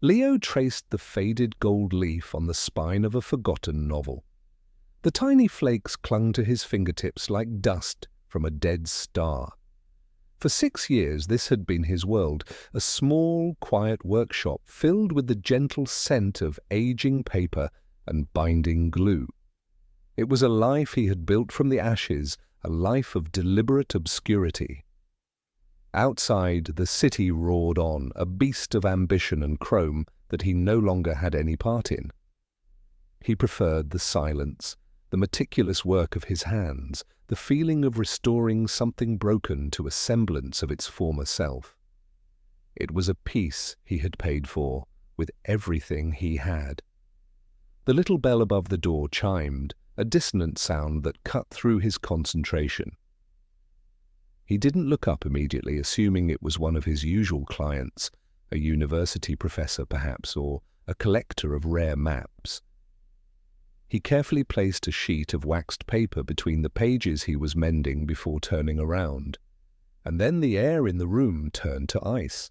Leo traced the faded gold leaf on the spine of a forgotten novel. The tiny flakes clung to his fingertips like dust from a dead star. For 6 years this had been his world, a small, quiet workshop filled with the gentle scent of aging paper and binding glue. It was a life he had built from the ashes, a life of deliberate obscurity. Outside, the city roared on, a beast of ambition and chrome that he no longer had any part in. He preferred the silence, the meticulous work of his hands, the feeling of restoring something broken to a semblance of its former self. It was a peace he had paid for with everything he had. The little bell above the door chimed, a dissonant sound that cut through his concentration. He didn't look up immediately, assuming it was one of his usual clients, a university professor perhaps, or a collector of rare maps. He carefully placed a sheet of waxed paper between the pages he was mending before turning around, and then the air in the room turned to ice.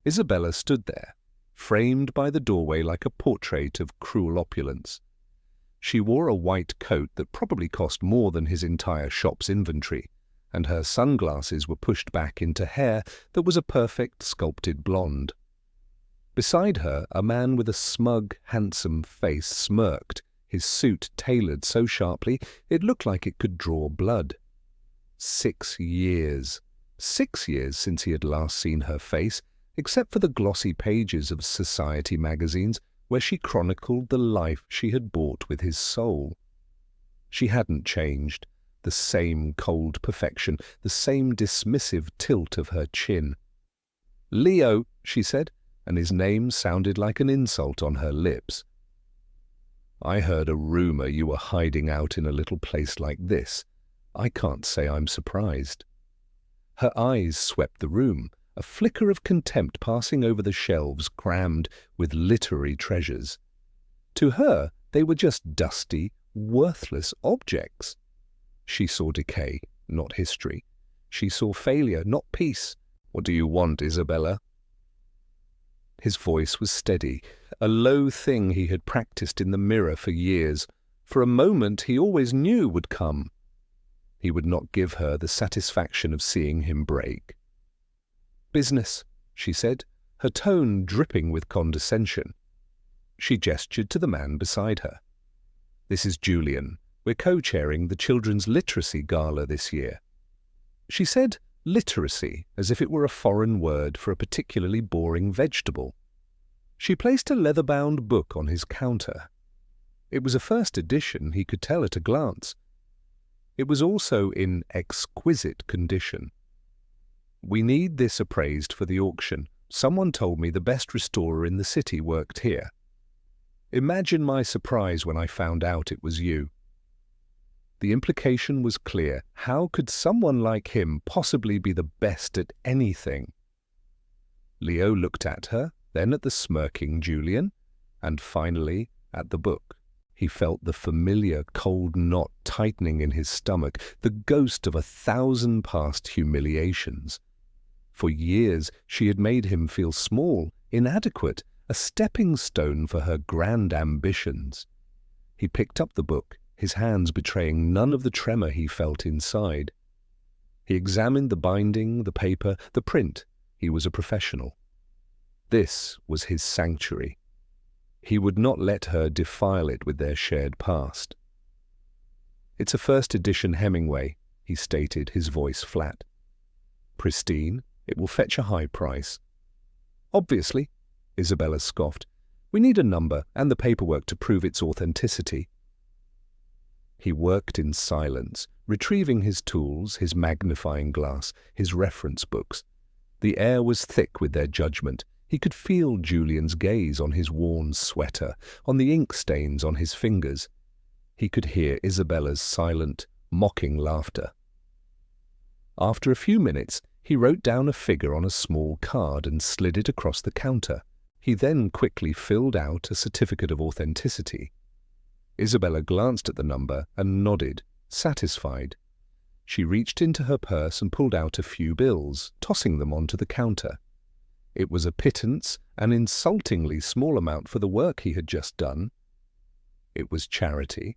Isabella stood there, framed by the doorway like a portrait of cruel opulence. She wore a white coat that probably cost more than his entire shop's inventory, and her sunglasses were pushed back into hair that was a perfect sculpted blonde. Beside her, a man with a smug, handsome face smirked, his suit tailored so sharply it looked like it could draw blood. 6 years. 6 years since he had last seen her face, except for the glossy pages of society magazines where she chronicled the life she had bought with his soul. She hadn't changed. The same cold perfection, the same dismissive tilt of her chin. "Leo," she said, and his name sounded like an insult on her lips. "I heard a rumor you were hiding out in a little place like this. I can't say I'm surprised." Her eyes swept the room, a flicker of contempt passing over the shelves crammed with literary treasures. To her, they were just dusty, worthless objects. She saw decay, not history. She saw failure, not peace. "What do you want, Isabella?" His voice was steady, a low thing he had practiced in the mirror for years. For a moment he always knew would come. He would not give her the satisfaction of seeing him break. "Business," she said, her tone dripping with condescension. She gestured to the man beside her. "This is Julian. We're co-chairing the Children's Literacy Gala this year." She said literacy as if it were a foreign word for a particularly boring vegetable. She placed a leather-bound book on his counter. It was a first edition, he could tell at a glance. It was also in exquisite condition. "We need this appraised for the auction. Someone told me the best restorer in the city worked here. Imagine my surprise when I found out it was you." The implication was clear. How could someone like him possibly be the best at anything? Leo looked at her, then at the smirking Julian, and finally at the book. He felt the familiar cold knot tightening in his stomach, the ghost of 1,000 past humiliations. For years she had made him feel small, inadequate, a stepping stone for her grand ambitions. He picked up the book, his hands betraying none of the tremor he felt inside. He examined the binding, the paper, the print. He was a professional. This was his sanctuary. He would not let her defile it with their shared past. "It's a first edition Hemingway," he stated, his voice flat. "Pristine, it will fetch a high price." "Obviously," Isabella scoffed. "We need a number and the paperwork to prove its authenticity." He worked in silence, retrieving his tools, his magnifying glass, his reference books. The air was thick with their judgment. He could feel Julian's gaze on his worn sweater, on the ink stains on his fingers. He could hear Isabella's silent, mocking laughter. After a few minutes, he wrote down a figure on a small card and slid it across the counter. He then quickly filled out a certificate of authenticity. Isabella glanced at the number and nodded, satisfied. She reached into her purse and pulled out a few bills, tossing them onto the counter. It was a pittance, an insultingly small amount for the work he had just done. It was charity.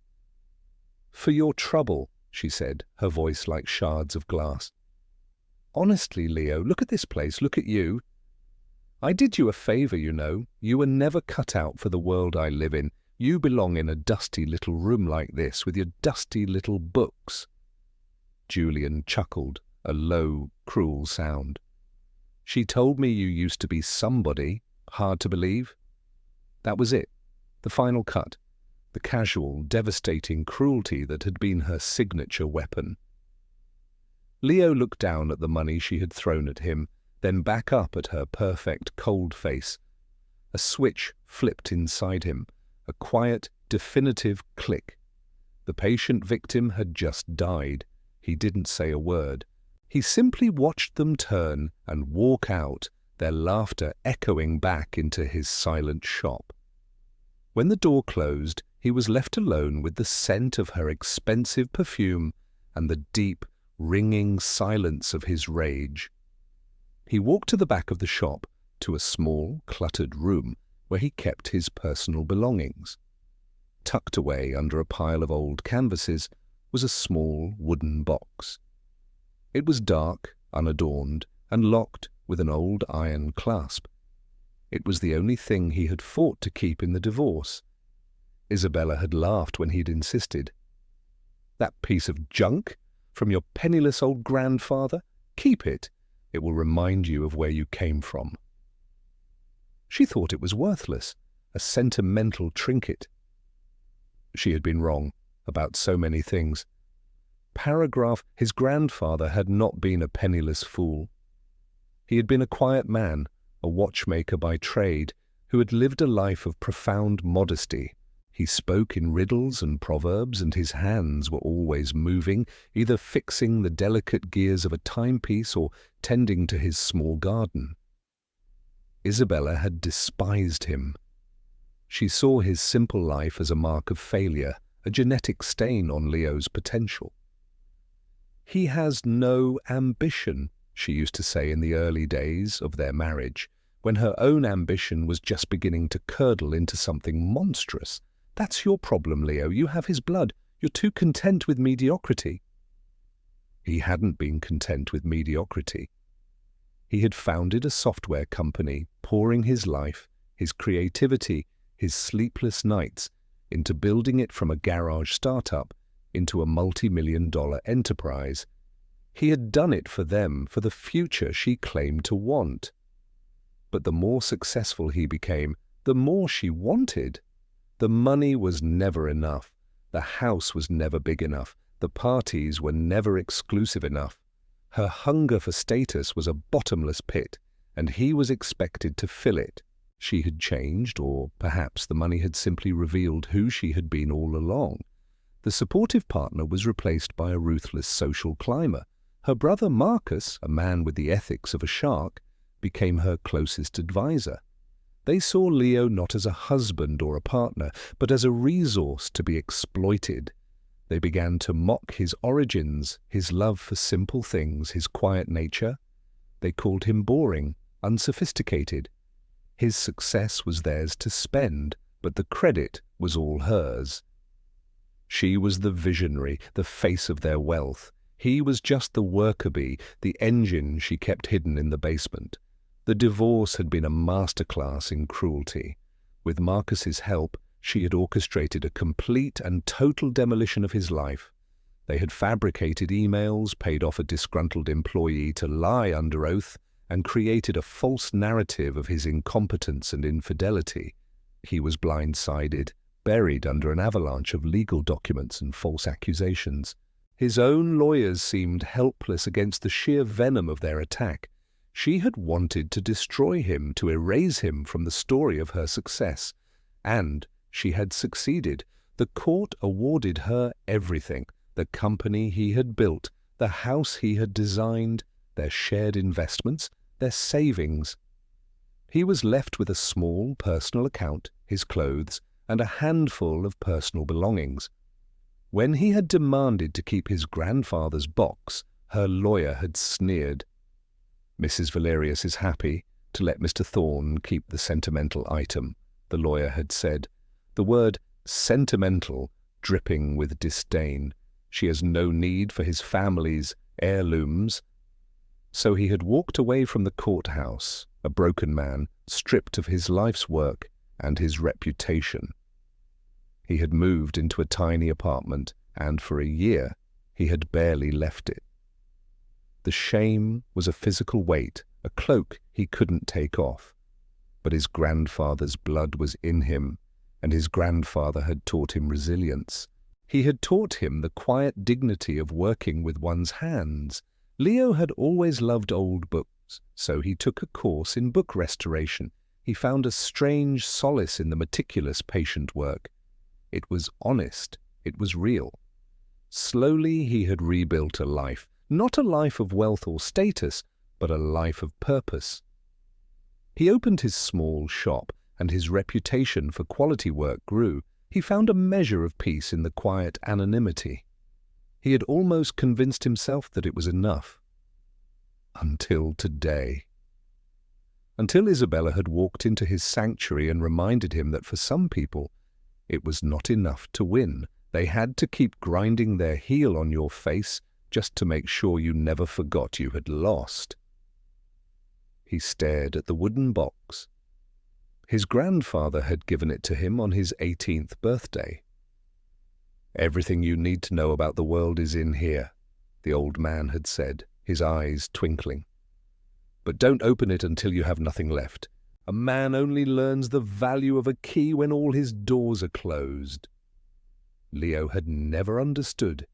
"For your trouble," she said, her voice like shards of glass. "Honestly, Leo, look at this place, look at you. I did you a favor, you know. You were never cut out for the world I live in. You belong in a dusty little room like this with your dusty little books." Julian chuckled, a low, cruel sound. "She told me you used to be somebody. Hard to believe." That was it, the final cut, the casual, devastating cruelty that had been her signature weapon. Leo looked down at the money she had thrown at him, then back up at her perfect, cold face. A switch flipped inside him, a quiet, definitive click. The patient victim had just died. He didn't say a word. He simply watched them turn and walk out, their laughter echoing back into his silent shop. When the door closed, he was left alone with the scent of her expensive perfume and the deep, ringing silence of his rage. He walked to the back of the shop, to a small, cluttered room where he kept his personal belongings. Tucked away under a pile of old canvases was a small wooden box. It was dark, unadorned, and locked with an old iron clasp. It was the only thing he had fought to keep in the divorce. Isabella had laughed when he'd insisted. "That piece of junk? From your penniless old grandfather? Keep it. It will remind you of where you came from." She thought it was worthless, a sentimental trinket. She had been wrong about so many things. His grandfather had not been a penniless fool. He had been a quiet man, a watchmaker by trade, who had lived a life of profound modesty. He spoke in riddles and proverbs, and his hands were always moving, either fixing the delicate gears of a timepiece or tending to his small garden. Isabella had despised him. She saw his simple life as a mark of failure, a genetic stain on Leo's potential. "He has no ambition," she used to say in the early days of their marriage, when her own ambition was just beginning to curdle into something monstrous. "That's your problem, Leo. You have his blood. You're too content with mediocrity." He hadn't been content with mediocrity. He had founded a software company, pouring his life, his creativity, his sleepless nights into building it from a garage startup into a multi-million-dollar enterprise. He had done it for them, for the future she claimed to want. But the more successful he became, the more she wanted. The money was never enough. The house was never big enough. The parties were never exclusive enough. Her hunger for status was a bottomless pit, and he was expected to fill it. She had changed, or perhaps the money had simply revealed who she had been all along. The supportive partner was replaced by a ruthless social climber. Her brother Marcus, a man with the ethics of a shark, became her closest advisor. They saw Leo not as a husband or a partner, but as a resource to be exploited. They began to mock his origins, his love for simple things, his quiet nature. They called him boring, unsophisticated. His success was theirs to spend, but the credit was all hers. She was the visionary, the face of their wealth. He was just the worker bee, the engine she kept hidden in the basement. The divorce had been a masterclass in cruelty. With Marcus's help, she had orchestrated a complete and total demolition of his life. They had fabricated emails, paid off a disgruntled employee to lie under oath, and created a false narrative of his incompetence and infidelity. He was blindsided, buried under an avalanche of legal documents and false accusations. His own lawyers seemed helpless against the sheer venom of their attack. She had wanted to destroy him, to erase him from the story of her success. And she had succeeded. The court awarded her everything: the company he had built, the house he had designed, their shared investments, their savings. He was left with a small personal account, his clothes, and a handful of personal belongings. When he had demanded to keep his grandfather's box, her lawyer had sneered. "Mrs. Valerius is happy. to let Mr. Thorne keep the sentimental item, the lawyer had said. The word sentimental dripping with disdain. She has no need for his family's heirlooms. So he had walked away from the courthouse, a broken man, stripped of his life's work and his reputation. He had moved into a tiny apartment, and for a year he had barely left it. The shame was a physical weight, a cloak he couldn't take off. But his grandfather's blood was in him, and his grandfather had taught him resilience. He had taught him the quiet dignity of working with one's hands. Leo had always loved old books, so he took a course in book restoration. He found a strange solace in the meticulous, patient work. It was honest. It was real. Slowly he had rebuilt a life, not a life of wealth or status, but a life of purpose. He opened his small shop, and his reputation for quality work grew. He found a measure of peace in the quiet anonymity. He had almost convinced himself that it was enough. Until today. Until Isabella had walked into his sanctuary and reminded him that for some people, it was not enough to win. They had to keep grinding their heel on your face just to make sure you never forgot you had lost. He stared at the wooden box. His grandfather had given it to him on his 18th birthday. "Everything you need to know about the world is in here," the old man had said, his eyes twinkling. "But don't open it until you have nothing left. A man only learns the value of a key when all his doors are closed." Leo had never understood.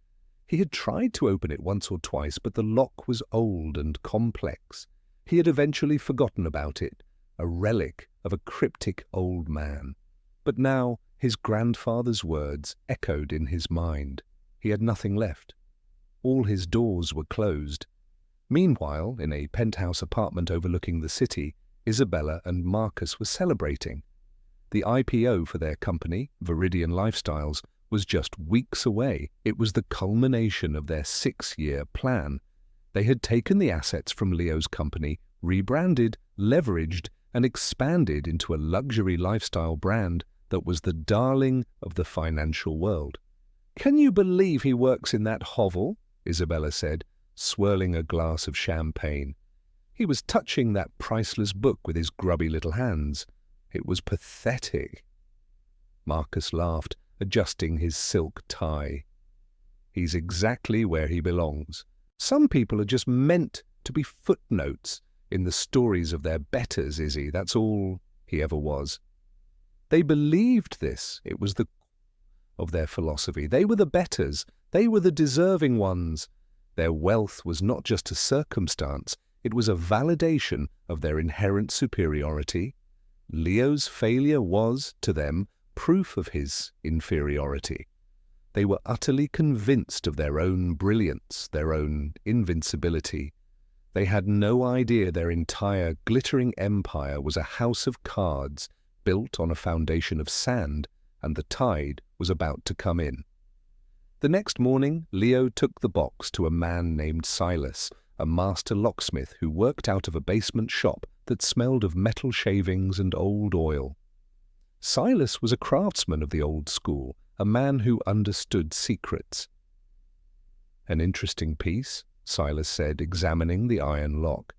He had tried to open it once or twice, but the lock was old and complex. He had eventually forgotten about it, a relic of a cryptic old man. But now his grandfather's words echoed in his mind. He had nothing left. All his doors were closed. Meanwhile, in a penthouse apartment overlooking the city, Isabella and Marcus were celebrating. The IPO for their company, Viridian Lifestyles, was just weeks away. It was the culmination of their 6-year plan. They had taken the assets from Leo's company, rebranded, leveraged, and expanded into a luxury lifestyle brand that was the darling of the financial world. "Can you believe he works in that hovel?" Isabella said, swirling a glass of champagne. "He was touching that priceless book with his grubby little hands. It was pathetic." Marcus laughed, adjusting his silk tie. "He's exactly where he belongs. Some people are just meant to be footnotes in the stories of their betters, Izzy. That's all he ever was." They believed this. It was the of their philosophy. They were the betters. They were the deserving ones. Their wealth was not just a circumstance. It was a validation of their inherent superiority. Leo's failure was, to them, proof of his inferiority. They were utterly convinced of their own brilliance, their own invincibility. They had no idea their entire glittering empire was a house of cards built on a foundation of sand, and the tide was about to come in. The next morning, Leo took the box to a man named Silas, a master locksmith who worked out of a basement shop that smelled of metal shavings and old oil. Silas was a craftsman of the old school, a man who understood secrets. "An interesting piece," Silas said, examining the iron lock.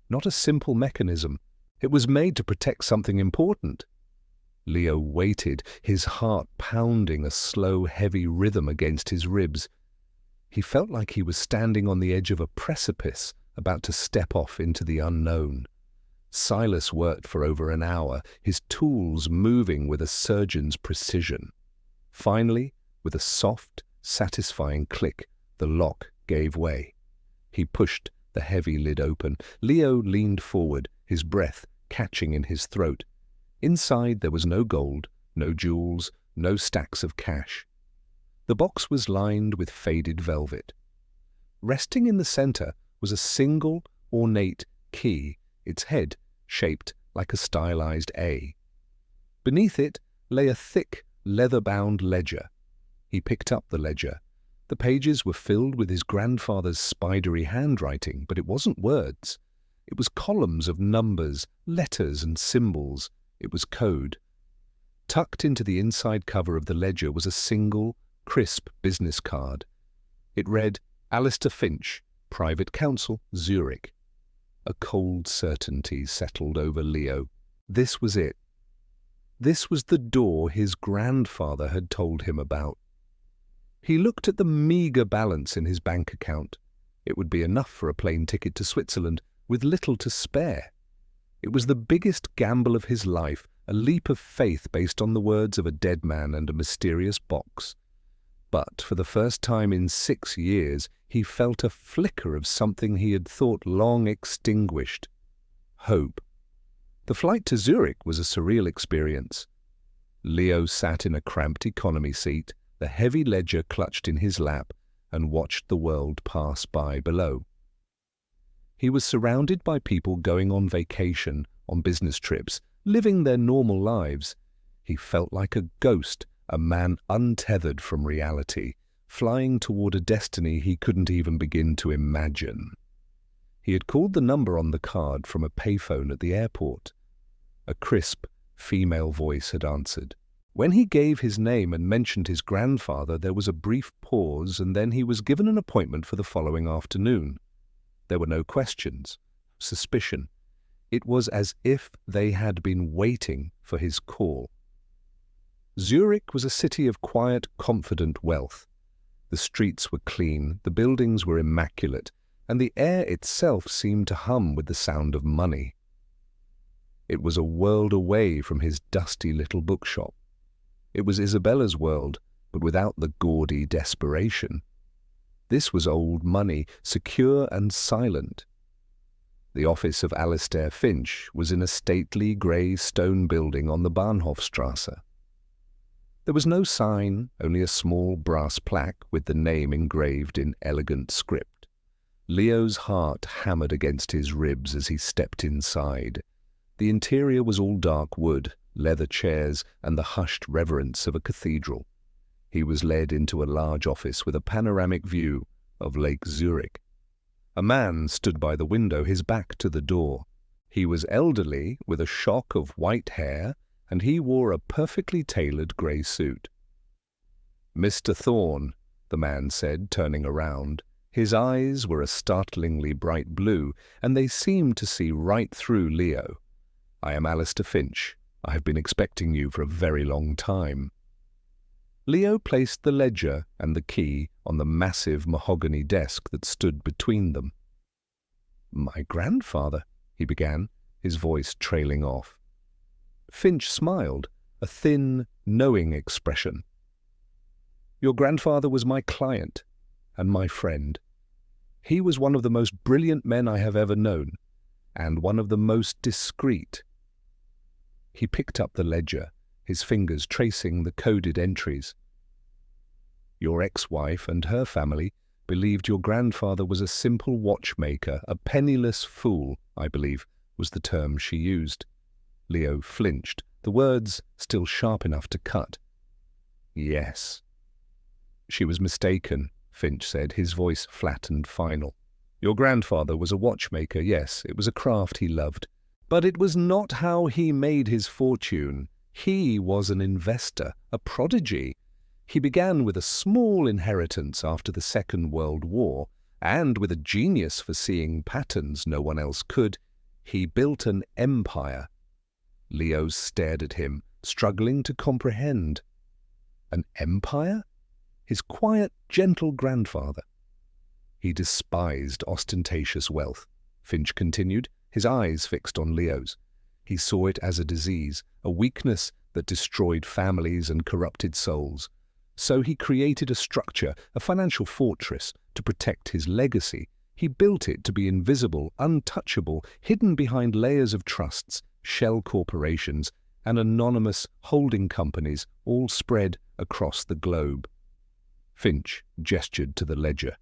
"Not a simple mechanism. It was made to protect something important." Leo waited, his heart pounding a slow, heavy rhythm against his ribs. He felt like he was standing on the edge of a precipice, about to step off into the unknown. Silas worked for over an hour, his tools moving with a surgeon's precision. Finally, with a soft, satisfying click, the lock gave way. He pushed the heavy lid open. Leo leaned forward, his breath catching in his throat. Inside there was no gold, no jewels, no stacks of cash. The box was lined with faded velvet. Resting in the center was a single, ornate key, its head shaped like a stylized A. Beneath it lay a thick, leather-bound ledger. He picked up the ledger. The pages were filled with his grandfather's spidery handwriting, but it wasn't words. It was columns of numbers, letters and symbols. It was code. Tucked into the inside cover of the ledger was a single, crisp business card. It read, Alistair Finch, Private Counsel, Zurich. A cold certainty settled over Leo. This was it. This was the door his grandfather had told him about. He looked at the meagre balance in his bank account. It would be enough for a plane ticket to Switzerland, with little to spare. It was the biggest gamble of his life, a leap of faith based on the words of a dead man and a mysterious box. But for the first time in 6 years, he felt a flicker of something he had thought long extinguished. Hope. The flight to Zurich was a surreal experience. Leo sat in a cramped economy seat, the heavy ledger clutched in his lap, and watched the world pass by below. He was surrounded by people going on vacation, on business trips, living their normal lives. He felt like a ghost, a man untethered from reality, flying toward a destiny he couldn't even begin to imagine. He had called the number on the card from a payphone at the airport. A crisp, female voice had answered. When he gave his name and mentioned his grandfather, there was a brief pause, and then he was given an appointment for the following afternoon. There were no questions, suspicion. It was as if they had been waiting for his call. Zurich was a city of quiet, confident wealth. The streets were clean, the buildings were immaculate, and the air itself seemed to hum with the sound of money. It was a world away from his dusty little bookshop. It was Isabella's world, but without the gaudy desperation. This was old money, secure and silent. The office of Alistair Finch was in a stately grey stone building on the Bahnhofstrasse. There was no sign, only a small brass plaque with the name engraved in elegant script. Leo's heart hammered against his ribs as he stepped inside. The interior was all dark wood, leather chairs, and the hushed reverence of a cathedral. He was led into a large office with a panoramic view of Lake Zurich. A man stood by the window, his back to the door. He was elderly, with a shock of white hair, and he wore a perfectly tailored grey suit. "Mr. Thorne," the man said, turning around. His eyes were a startlingly bright blue, and they seemed to see right through Leo. "I am Alistair Finch. I have been expecting you for a very long time." Leo placed the ledger and the key on the massive mahogany desk that stood between them. "My grandfather," he began, his voice trailing off. Finch smiled, a thin, knowing expression. "Your grandfather was my client and my friend. He was one of the most brilliant men I have ever known, and one of the most discreet." He picked up the ledger, his fingers tracing the coded entries. "Your ex-wife and her family believed your grandfather was a simple watchmaker, a penniless fool, I believe, was the term she used." Leo flinched, the words still sharp enough to cut. "Yes." "She was mistaken," Finch said, his voice flat and final. "Your grandfather was a watchmaker, yes, it was a craft he loved. But it was not how he made his fortune. He was an investor, a prodigy. He began with a small inheritance after the Second World War, and with a genius for seeing patterns no one else could, he built an empire." Leo stared at him, struggling to comprehend. An empire? His quiet, gentle grandfather. He despised ostentatious wealth, Finch continued, his eyes fixed on Leo's. He saw it as a disease, a weakness that destroyed families and corrupted souls. So he created a structure, a financial fortress, to protect his legacy. He built it to be invisible, untouchable, hidden behind layers of trusts, shell corporations, and anonymous holding companies, all spread across the globe. Finch gestured to the ledger.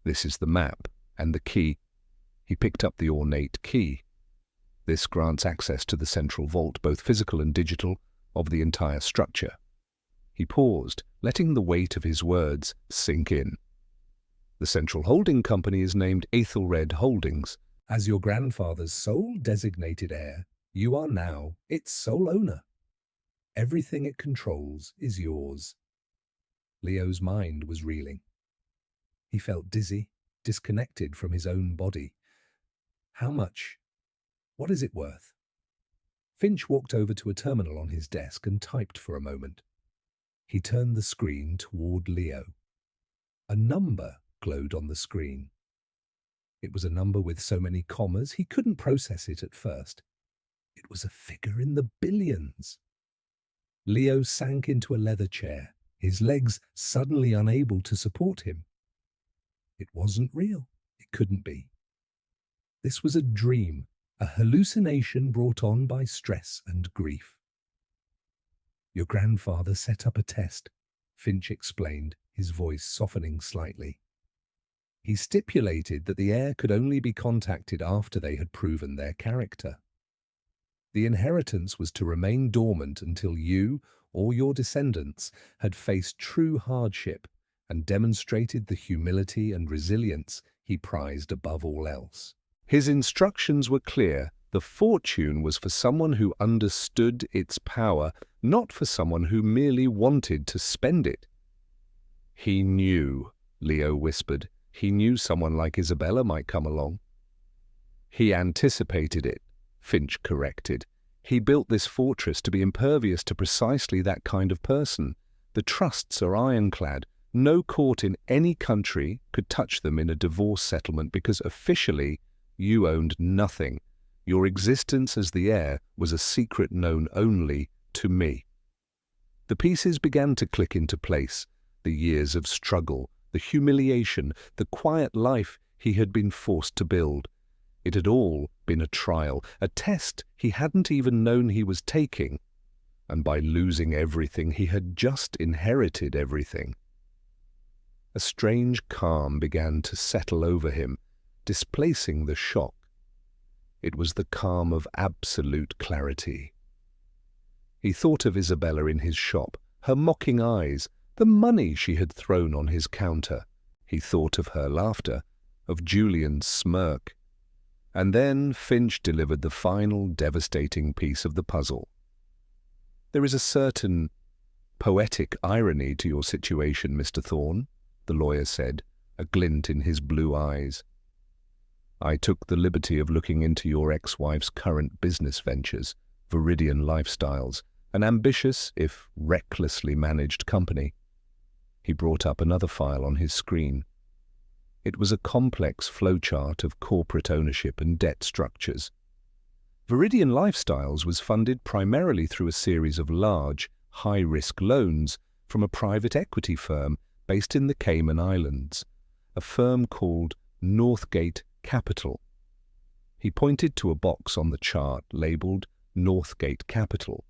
"This is the map, and the key." He picked up the ornate key. "This grants access to the central vault, both physical and digital, of the entire structure." He paused, letting the weight of his words sink in. "The central holding company is named Aethelred Holdings. As your grandfather's sole designated heir, you are now its sole owner. Everything it controls is yours. Leo's mind was reeling. He felt dizzy, disconnected from his own body. How much? What is it worth? Finch walked over to a terminal on his desk and typed for a moment. He turned the screen toward Leo. A number glowed on the screen. It was a number with so many commas he couldn't process it at first. It was a figure in the billions. Leo sank into a leather chair, his legs suddenly unable to support him. It wasn't real. It couldn't be. This was a dream, a hallucination brought on by stress and grief. Your grandfather set up a test, Finch explained, his voice softening slightly. He stipulated that the heir could only be contacted after they had proven their character. The inheritance was to remain dormant until you or your descendants had faced true hardship and demonstrated the humility and resilience he prized above all else. His instructions were clear. The fortune was for someone who understood its power, not for someone who merely wanted to spend it. He knew, Leo whispered. He knew someone like Isabella might come along. He anticipated it, Finch corrected. He built this fortress to be impervious to precisely that kind of person. The trusts are ironclad. No court in any country could touch them in a divorce settlement because officially you owned nothing. Your existence as the heir was a secret known only to me. The pieces began to click into place. The years of struggle, the humiliation, the quiet life he had been forced to build. It had all been a trial, a test he hadn't even known he was taking. And by losing everything, he had just inherited everything. A strange calm began to settle over him, displacing the shock. It was the calm of absolute clarity. He thought of Isabella in his shop, her mocking eyes, the money she had thrown on his counter. He thought of her laughter, of Julian's smirk. And then Finch delivered the final devastating piece of the puzzle. There is a certain poetic irony to your situation, Mr. Thorne, the lawyer said, a glint in his blue eyes. I took the liberty of looking into your ex-wife's current business ventures, Viridian Lifestyles, an ambitious, if recklessly managed company. He brought up another file on his screen. It was a complex flowchart of corporate ownership and debt structures. Viridian Lifestyles was funded primarily through a series of large, high-risk loans from a private equity firm based in the Cayman Islands, a firm called Northgate Capital. He pointed to a box on the chart labeled Northgate Capital.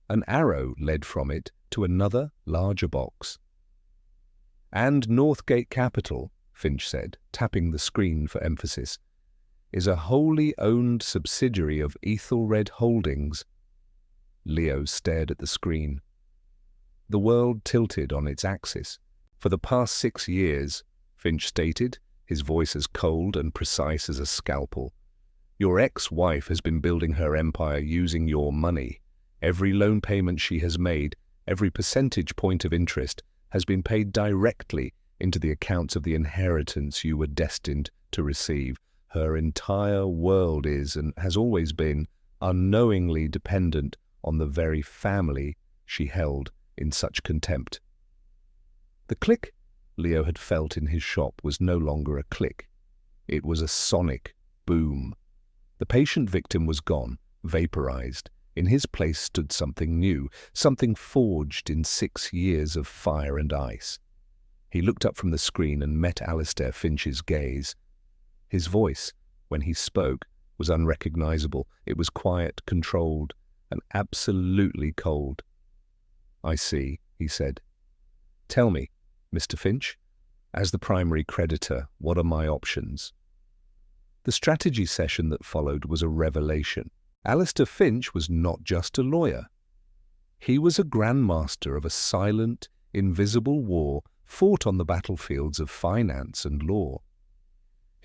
An arrow led from it to another, larger box. And Northgate Capital, Finch said, tapping the screen for emphasis, is a wholly owned subsidiary of Ethelred Holdings. Leo stared at the screen. The world tilted on its axis. For the past 6 years, Finch stated, his voice as cold and precise as a scalpel, your ex-wife has been building her empire using your money. Every loan payment she has made, every percentage point of interest, has been paid directly into the accounts of the inheritance you were destined to receive. Her entire world is, and has always been, unknowingly dependent on the very family she held in such contempt. The click Leo had felt in his shop was no longer a click. It was a sonic boom. The patient victim was gone, vaporized. In his place stood something new, something forged in 6 years of fire and ice. He looked up from the screen and met Alistair Finch's gaze. His voice, when he spoke, was unrecognizable. It was quiet, controlled, and absolutely cold. I see, he said. Tell me, Mr. Finch, as the primary creditor, what are my options? The strategy session that followed was a revelation. Alistair Finch was not just a lawyer. He was a grandmaster of a silent, invisible war fought on the battlefields of finance and law.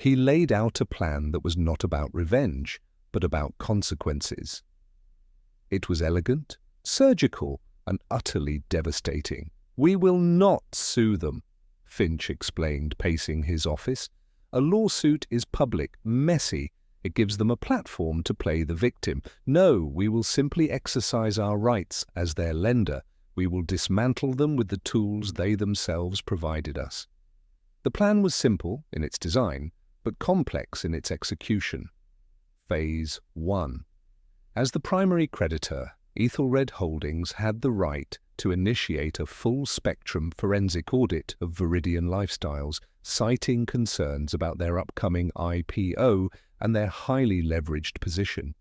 He laid out a plan that was not about revenge, but about consequences. It was elegant, surgical, and utterly devastating. "We will not sue them," Finch explained, pacing his office. "A lawsuit is public, messy. It gives them a platform to play the victim. No, we will simply exercise our rights as their lender. We will dismantle them with the tools they themselves provided us." The plan was simple in its design, but complex in its execution. Phase 1. As the primary creditor, Ethelred Holdings had the right to initiate a full-spectrum forensic audit of Viridian Lifestyles, citing concerns about their upcoming IPO and their highly leveraged position.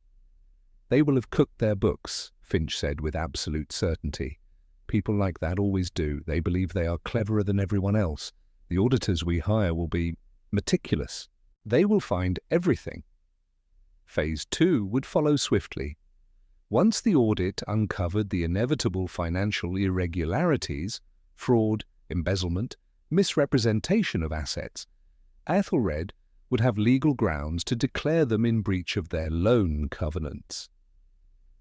"They will have cooked their books," Finch said with absolute certainty. "People like that always do. They believe they are cleverer than everyone else. The auditors we hire will be meticulous. They will find everything." Phase 2 would follow swiftly. Once the audit uncovered the inevitable financial irregularities, fraud, embezzlement, misrepresentation of assets, Ethelred would have legal grounds to declare them in breach of their loan covenants.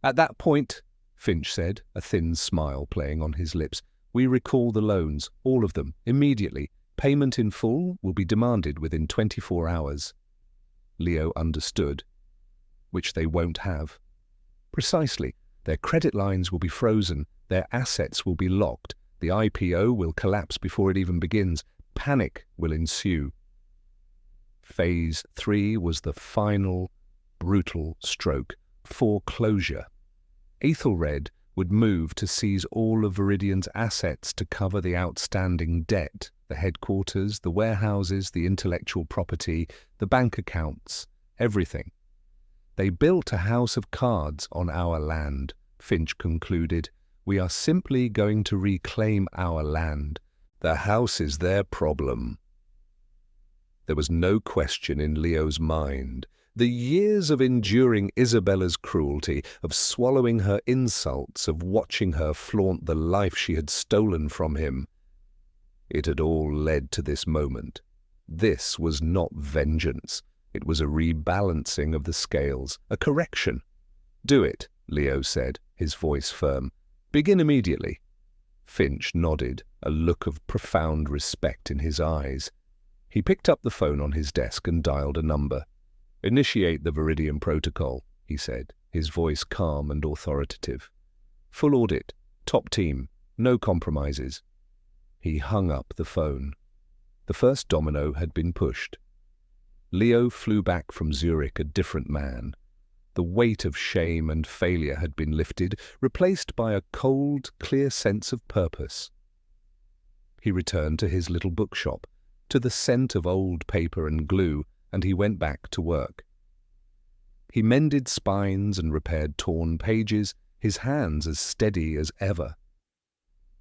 "At that point," Finch said, a thin smile playing on his lips, "we recall the loans, all of them, immediately. Payment in full will be demanded within 24 hours. Leo understood. Which they won't have. Precisely. Their credit lines will be frozen, their assets will be locked, the IPO will collapse before it even begins, panic will ensue. Phase 3 was the final, brutal stroke, foreclosure. Ethelred would move to seize all of Viridian's assets to cover the outstanding debt, the headquarters, the warehouses, the intellectual property, the bank accounts, everything. "They built a house of cards on our land," Finch concluded. "We are simply going to reclaim our land. The house is their problem." There was no question in Leo's mind. The years of enduring Isabella's cruelty, of swallowing her insults, of watching her flaunt the life she had stolen from him. It had all led to this moment. This was not vengeance. It was a rebalancing of the scales, a correction. "Do it," Leo said, his voice firm. "Begin immediately." Finch nodded, a look of profound respect in his eyes. He picked up the phone on his desk and dialed a number. "Initiate the Viridian Protocol," he said, his voice calm and authoritative. "Full audit, top team, no compromises." He hung up the phone. The first domino had been pushed. Leo flew back from Zurich a different man. The weight of shame and failure had been lifted, replaced by a cold, clear sense of purpose. He returned to his little bookshop, to the scent of old paper and glue, and he went back to work. He mended spines and repaired torn pages, his hands as steady as ever.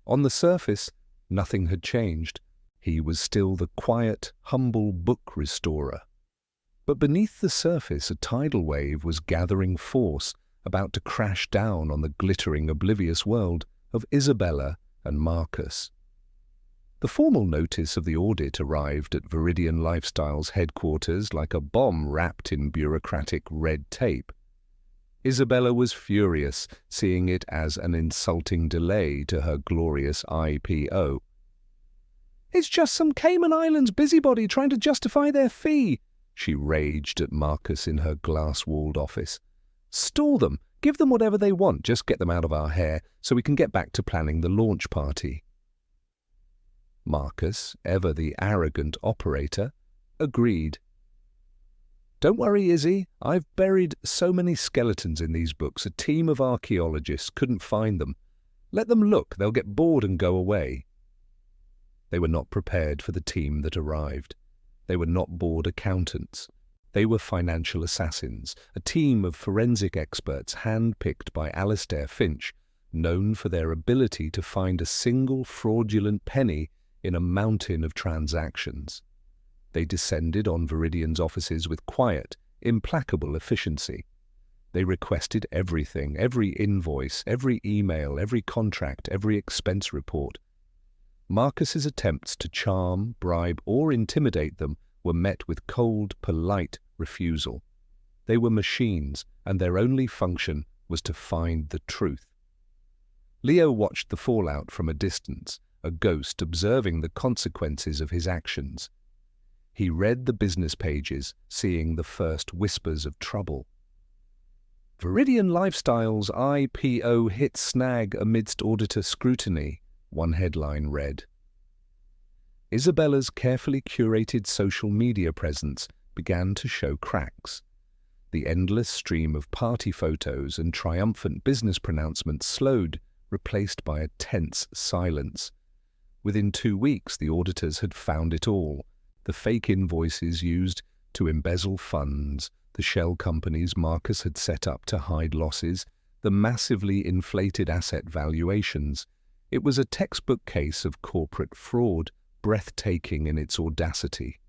On the surface, nothing had changed. He was still the quiet, humble book restorer. But beneath the surface, a tidal wave was gathering force, about to crash down on the glittering, oblivious world of Isabella and Marcus. The formal notice of the audit arrived at Viridian Lifestyles headquarters like a bomb wrapped in bureaucratic red tape. Isabella was furious, seeing it as an insulting delay to her glorious IPO. "It's just some Cayman Islands busybody trying to justify their fee," she raged at Marcus in her glass-walled office. "Stall them, give them whatever they want, just get them out of our hair so we can get back to planning the launch party." Marcus, ever the arrogant operator, agreed. "Don't worry, Izzy. I've buried so many skeletons in these books, a team of archaeologists couldn't find them. Let them look, they'll get bored and go away." They were not prepared for the team that arrived. They were not bored accountants. They were financial assassins, a team of forensic experts hand-picked by Alistair Finch, known for their ability to find a single fraudulent penny in a mountain of transactions. They descended on Viridian's offices with quiet, implacable efficiency. They requested everything, every invoice, every email, every contract, every expense report. Marcus's attempts to charm, bribe, or intimidate them were met with cold, polite refusal. They were machines, and their only function was to find the truth. Leo watched the fallout from a distance, a ghost observing the consequences of his actions. He read the business pages, seeing the first whispers of trouble. Viridian Lifestyle's IPO hit snag amidst auditor scrutiny, one headline read. Isabella's carefully curated social media presence began to show cracks. The endless stream of party photos and triumphant business pronouncements slowed, replaced by a tense silence. Within 2 weeks, the auditors had found it all. The fake invoices used to embezzle funds, the shell companies Marcus had set up to hide losses, the massively inflated asset valuations. It was a textbook case of corporate fraud, breathtaking in its audacity.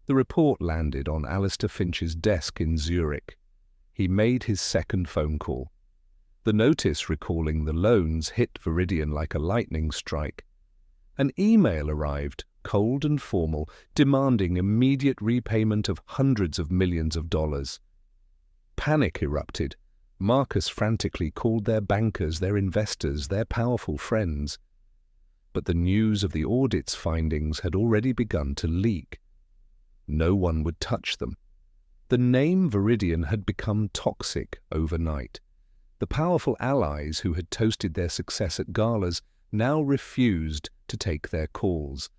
The report landed on Alistair Finch's desk in Zurich. He made his second phone call. The notice recalling the loans hit Viridian like a lightning strike. An email arrived, cold and formal, demanding immediate repayment of hundreds of millions of dollars. Panic erupted. Marcus frantically called their bankers, their investors, their powerful friends. But the news of the audit's findings had already begun to leak. No one would touch them. The name Viridian had become toxic overnight. The powerful allies who had toasted their success at galas now refused to take their calls.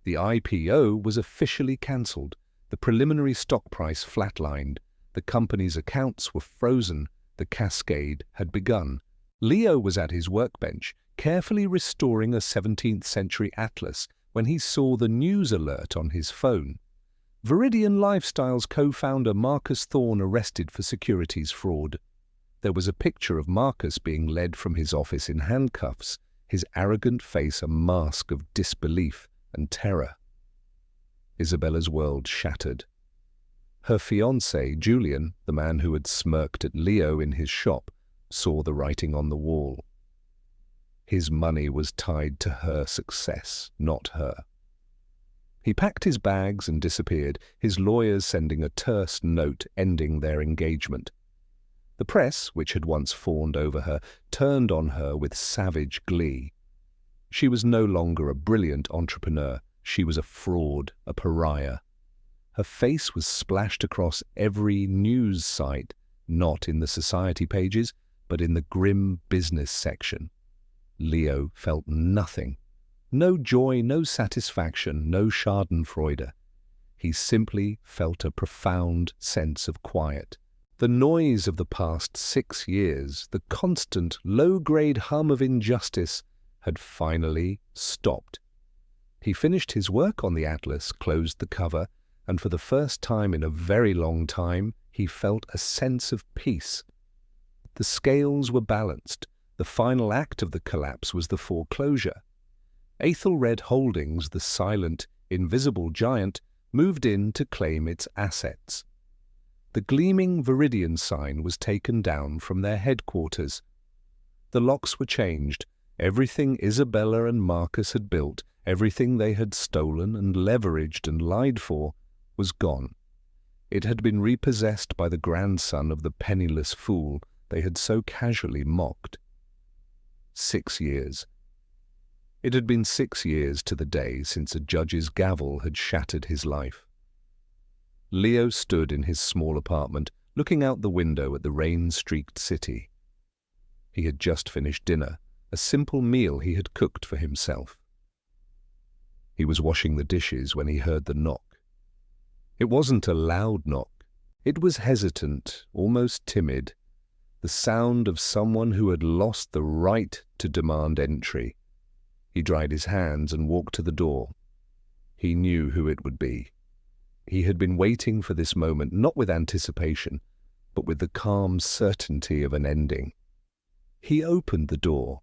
The IPO was officially cancelled. The preliminary stock price flatlined. The company's accounts were frozen. The cascade had begun. Leo was at his workbench, carefully restoring a 17th-century atlas when he saw the news alert on his phone. Viridian Lifestyle's co-founder Marcus Thorne arrested for securities fraud. There was a picture of Marcus being led from his office in handcuffs, his arrogant face a mask of disbelief and terror. Isabella's world shattered. Her fiancé, Julian, the man who had smirked at Leo in his shop, saw the writing on the wall. His money was tied to her success, not her. He packed his bags and disappeared, his lawyers sending a terse note ending their engagement. The press, which had once fawned over her, turned on her with savage glee. She was no longer a brilliant entrepreneur. She was a fraud, a pariah. Her face was splashed across every news site, not in the society pages, but in the grim business section. Leo felt nothing. No joy, no satisfaction, no schadenfreude. He simply felt a profound sense of quiet. The noise of the past 6 years, the constant, low-grade hum of injustice, had finally stopped. He finished his work on the atlas, closed the cover, and for the first time in a very long time, he felt a sense of peace. The scales were balanced. The final act of the collapse was the foreclosure. Aethelred Holdings, the silent, invisible giant, moved in to claim its assets. The gleaming Viridian sign was taken down from their headquarters. The locks were changed. Everything Isabella and Marcus had built, everything they had stolen and leveraged and lied for, was gone. It had been repossessed by the grandson of the penniless fool they had so casually mocked. 6 years. It had been 6 years to the day since a judge's gavel had shattered his life. Leo stood in his small apartment, looking out the window at the rain-streaked city. He had just finished dinner, a simple meal he had cooked for himself. He was washing the dishes when he heard the knock. It wasn't a loud knock. It was hesitant, almost timid, the sound of someone who had lost the right to demand entry. He dried his hands and walked to the door. He knew who it would be. He had been waiting for this moment, not with anticipation, but with the calm certainty of an ending. He opened the door.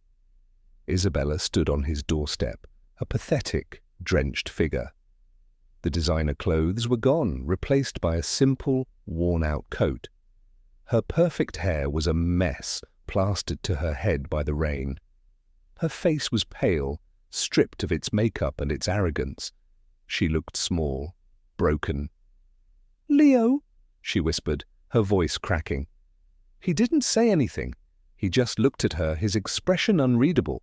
Isabella stood on his doorstep, a pathetic, drenched figure. The designer clothes were gone, replaced by a simple, worn-out coat. Her perfect hair was a mess, plastered to her head by the rain. Her face was pale, stripped of its makeup and its arrogance. She looked small. broken. "Leo," she whispered, her voice cracking. He didn't say anything. He just looked at her, his expression unreadable.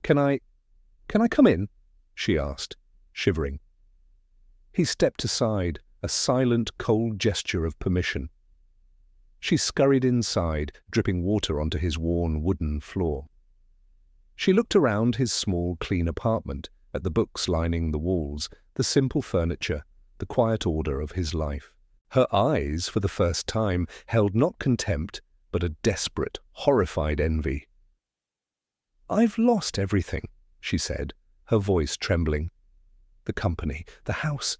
Can I come in?" she asked, shivering. He stepped aside, a silent, cold gesture of permission. She scurried inside, dripping water onto his worn wooden floor. She looked around his small, clean apartment, at the books lining the walls, the simple furniture, the quiet order of his life. Her eyes, for the first time, held not contempt, but a desperate, horrified envy. "I've lost everything," she said, her voice trembling. "The company, the house.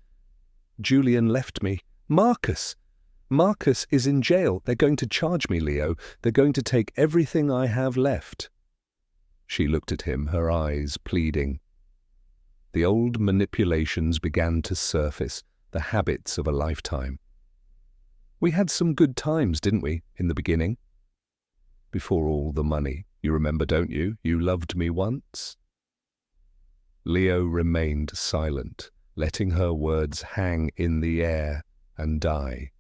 Julian left me. Marcus is in jail. They're going to charge me, Leo. They're going to take everything I have left." She looked at him, her eyes pleading. The old manipulations began to surface, the habits of a lifetime. "We had some good times, didn't we, in the beginning? Before all the money. You remember, don't you? You loved me once." Leo remained silent, letting her words hang in the air and die.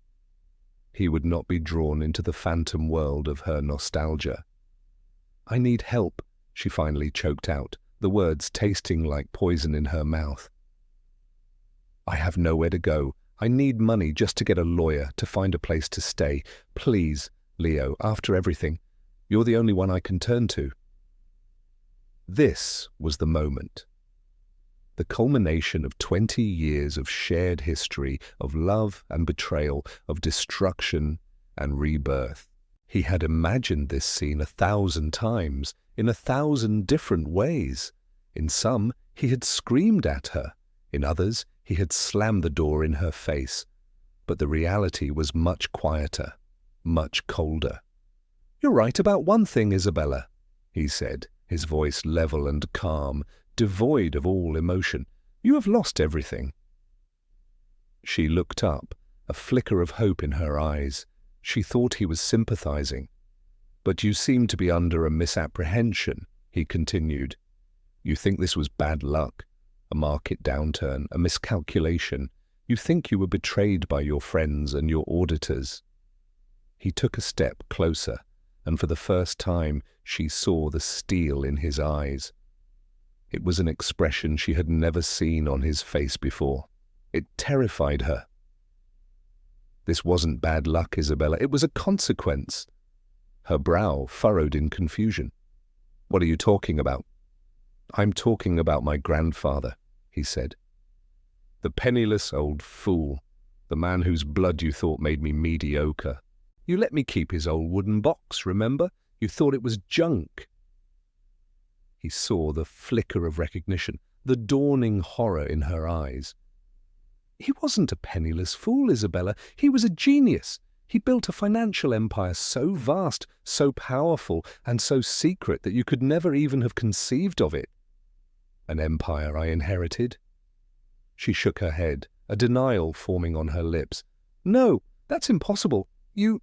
He would not be drawn into the phantom world of her nostalgia. "I need help," she finally choked out, the words tasting like poison in her mouth. "I have nowhere to go. I need money just to get a lawyer, to find a place to stay. Please, Leo, after everything, you're the only one I can turn to." This was the moment. The culmination of 20 years of shared history, of love and betrayal, of destruction and rebirth. He had imagined this scene 1,000 times, in 1,000 different ways. In some, he had screamed at her. In others, he had slammed the door in her face. But the reality was much quieter, much colder. "You're right about one thing, Isabella," he said, his voice level and calm, devoid of all emotion. "You have lost everything." She looked up, a flicker of hope in her eyes. She thought he was sympathizing. "But you seem to be under a misapprehension," he continued. "You think this was bad luck, a market downturn, a miscalculation. You think you were betrayed by your friends and your auditors." He took a step closer, and for the first time she saw the steel in his eyes. It was an expression she had never seen on his face before. It terrified her. "This wasn't bad luck, Isabella. It was a consequence." Her brow furrowed in confusion. "What are you talking about?" "I'm talking about my grandfather," he said. "The penniless old fool, the man whose blood you thought made me mediocre. You let me keep his old wooden box, remember? You thought it was junk." He saw the flicker of recognition, the dawning horror in her eyes. "He wasn't a penniless fool, Isabella. He was a genius. He built a financial empire so vast, so powerful, and so secret that you could never even have conceived of it." "An empire I inherited?" She shook her head, a denial forming on her lips. "No, that's impossible. You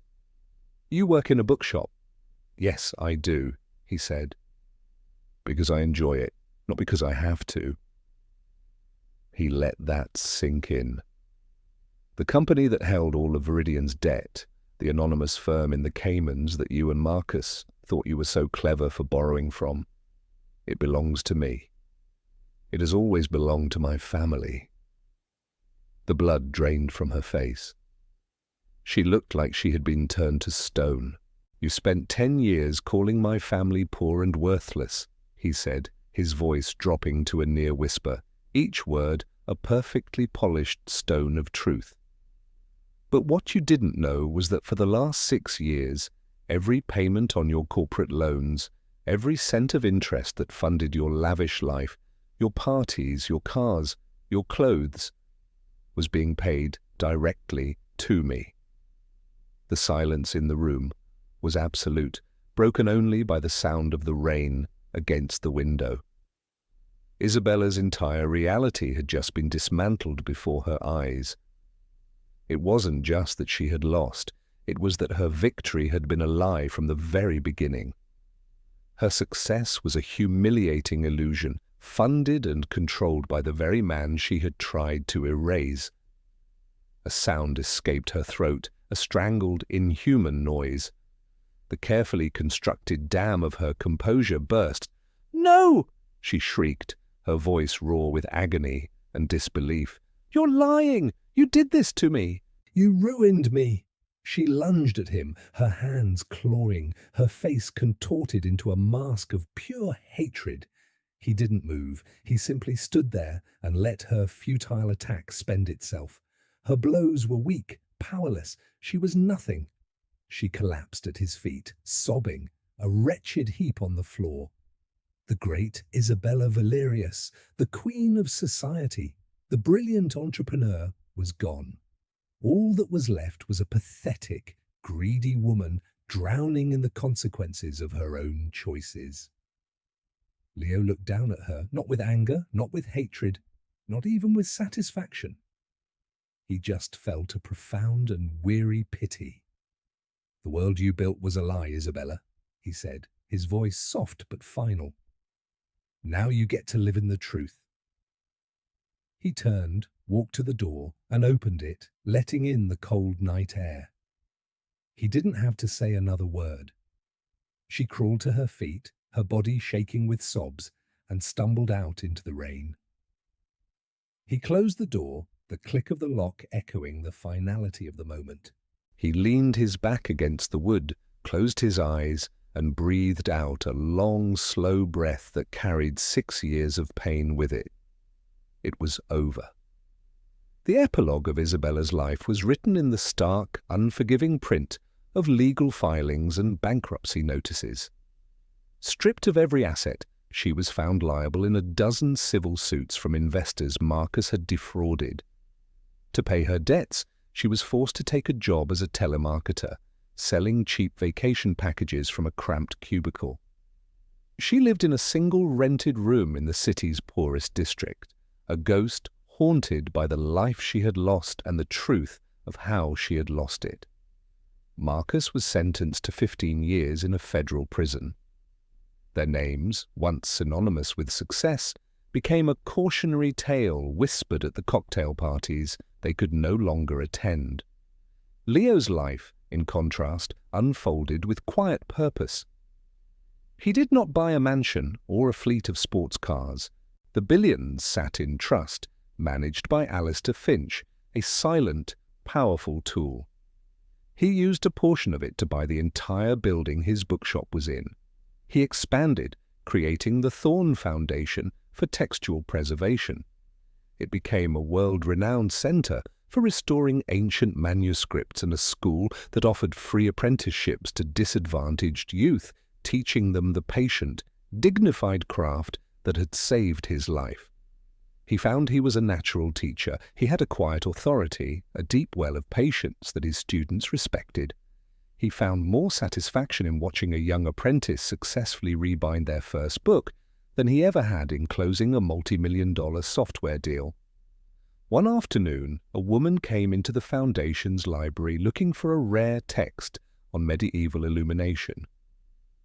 work in a bookshop." "Yes, I do," he said. "Because I enjoy it, not because I have to." He let that sink in. The company that held all of Viridian's debt, the anonymous firm in the Caymans that you and Marcus thought you were so clever for borrowing from, it belongs to me. It has always belonged to my family. The blood drained from her face. She looked like she had been turned to stone. "You spent 10 years calling my family poor and worthless," he said, his voice dropping to a near whisper, each word a perfectly polished stone of truth. "But what you didn't know was that for the last 6 years, every payment on your corporate loans, every cent of interest that funded your lavish life, your parties, your cars, your clothes, was being paid directly to me." The silence in the room was absolute, broken only by the sound of the rain against the window. Isabella's entire reality had just been dismantled before her eyes. It wasn't just that she had lost, it was that her victory had been a lie from the very beginning. Her success was a humiliating illusion, funded and controlled by the very man she had tried to erase. A sound escaped her throat, a strangled, inhuman noise. The carefully constructed dam of her composure burst. "No!" she shrieked, her voice raw with agony and disbelief. "You're lying! You did this to me! You ruined me!" She lunged at him, her hands clawing, her face contorted into a mask of pure hatred. He didn't move. He simply stood there and let her futile attack spend itself. Her blows were weak, powerless. She was nothing. She collapsed at his feet, sobbing, a wretched heap on the floor. The great Isabella Valerius, the queen of society, the brilliant entrepreneur, was gone. All that was left was a pathetic, greedy woman drowning in the consequences of her own choices. Leo looked down at her, not with anger, not with hatred, not even with satisfaction. He just felt a profound and weary pity. "The world you built was a lie, Isabella," he said, his voice soft but final. "Now you get to live in the truth." He turned, walked to the door, and opened it, letting in the cold night air. He didn't have to say another word. She crawled to her feet, her body shaking with sobs, and stumbled out into the rain. He closed the door, the click of the lock echoing the finality of the moment. He leaned his back against the wood, closed his eyes, and breathed out a long, slow breath that carried 6 years of pain with it. It was over. The epilogue of Isabella's life was written in the stark, unforgiving print of legal filings and bankruptcy notices. Stripped of every asset, she was found liable in a dozen civil suits from investors Marcus had defrauded. To pay her debts, she was forced to take a job as a telemarketer, selling cheap vacation packages from a cramped cubicle. She lived in a single rented room in the city's poorest district, a ghost haunted by the life she had lost and the truth of how she had lost it. Marcus was sentenced to 15 years in a federal prison. Their names, once synonymous with success, became a cautionary tale whispered at the cocktail parties they could no longer attend. Leo's life, in contrast, unfolded with quiet purpose. He did not buy a mansion or a fleet of sports cars. The billions sat in trust, managed by Alistair Finch, a silent, powerful tool. He used a portion of it to buy the entire building his bookshop was in. He expanded, creating the Thorne Foundation for textual preservation. It became a world-renowned center for restoring ancient manuscripts and a school that offered free apprenticeships to disadvantaged youth, teaching them the patient, dignified craft that had saved his life. He found he was a natural teacher. He had a quiet authority, a deep well of patience that his students respected. He found more satisfaction in watching a young apprentice successfully rebind their first book than he ever had in closing a multi-million-dollar software deal. One afternoon, a woman came into the Foundation's library looking for a rare text on medieval illumination.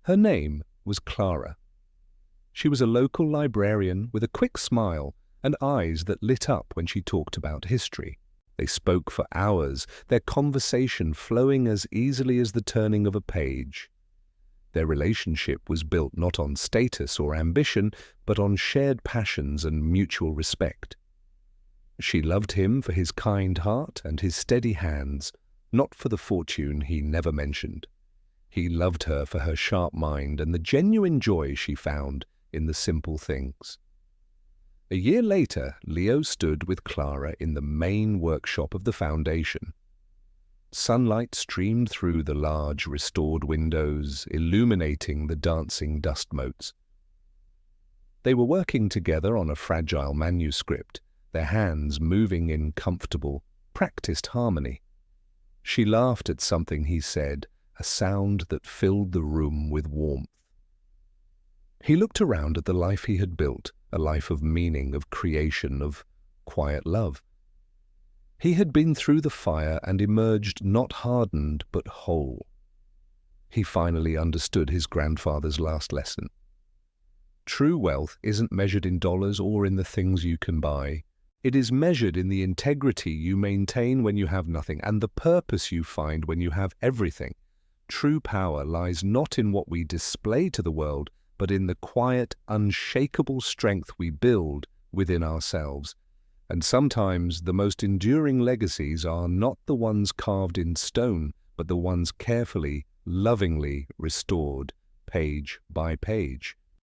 Her name was Clara. She was a local librarian with a quick smile and eyes that lit up when she talked about history. They spoke for hours, their conversation flowing as easily as the turning of a page. Their relationship was built not on status or ambition, but on shared passions and mutual respect. She loved him for his kind heart and his steady hands, not for the fortune he never mentioned. He loved her for her sharp mind and the genuine joy she found in the simple things. A year later, Leo stood with Clara in the main workshop of the Foundation. Sunlight streamed through the large, restored windows, illuminating the dancing dust motes. They were working together on a fragile manuscript, their hands moving in comfortable, practiced harmony. She laughed at something he said, a sound that filled the room with warmth. He looked around at the life he had built, a life of meaning, of creation, of quiet love. He had been through the fire and emerged not hardened but whole. He finally understood his grandfather's last lesson. True wealth isn't measured in dollars or in the things you can buy. It is measured in the integrity you maintain when you have nothing and the purpose you find when you have everything. True power lies not in what we display to the world, but in the quiet, unshakable strength we build within ourselves. And sometimes the most enduring legacies are not the ones carved in stone, but the ones carefully, lovingly restored, page by page.